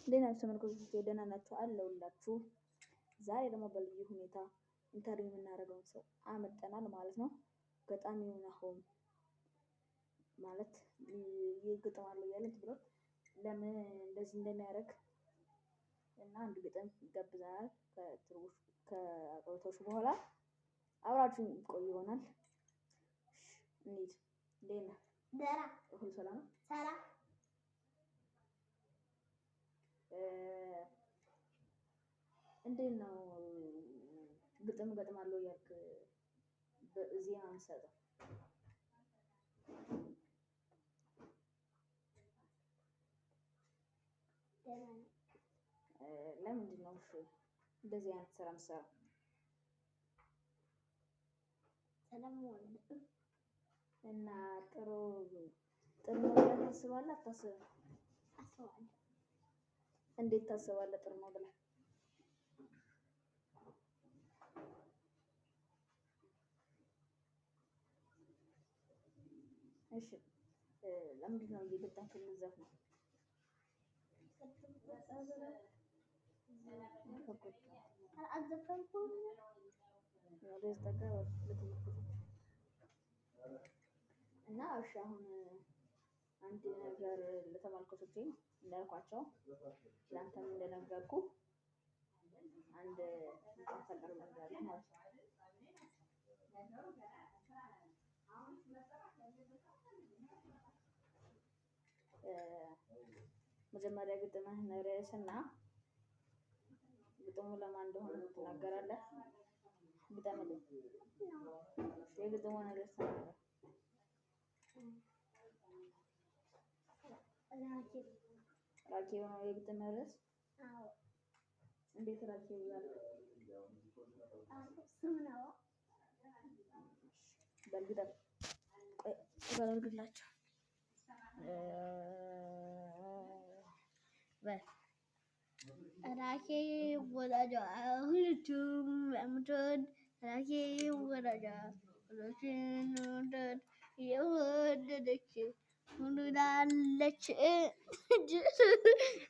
እንዴት ናችሁ ተመልካቾች? ደህና ናችሁ አለሁላችሁ። ዛሬ ደግሞ በልዩ ሁኔታ ኢንተርቪው የምናደርገውን ሰው አመጣናል ማለት ነው። ገጣሚው ናሆም ማለት ይገጥማል እያለን ብሎ ለምን እንደዚህ እንደሚያደርግ እና አንድ ግጥም ይጋብዘናል። ከአቅርቦቶች በኋላ አብራችሁን ቆዩ ይሆናል። እንሂድ። እንዴት ነህ? ደህና ሁሉ ሰላም? ሰላም። እንዴት ነው ግጥም ገጥማለሁ እያልክ ዜማ የምትሰጠው? ለምንድን ነው እሺ እንደዚህ አይነት ስራ የምትሰራው? ስለምወድ እና ጥሩ ነው ብለህ ታስባለህ አታስብም? አስባለሁ። እንዴት ታስባለህ ጥሩ ነው ብለህ? እሺ ለምንድን ነው እየገጠምክ የምትዘፍነው? አልዘፈንኩም። እና እሺ አሁን አንድ ነገር ለተመልካቾቼ እንዳልኳቸው ለአንተም እንደነገርኩ አንድ ፈጠር ነገር ማለት ነው። መጀመሪያ ግጥምህን ርዕስና ግጥሙ ለማን እንደሆነ ትናገራለህ። ግጠምልኝ። የግጥሙን ርዕስ ተናገር። ራኬብ ነው የግጥም ርዕስ? አዎ። እንዴት ራኬብ ይላል? ስም ነው። በልግጠም። ቆይ በልግላቸው ራኬብ ወዳጇ ሁለቱም የምትወድ ራኬብ ወዳጇ ሁለቱን ወደድ የወደደች ሁሉላለች።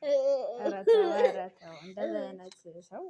ኧረ ተው እንደዚህ አይነት ሰው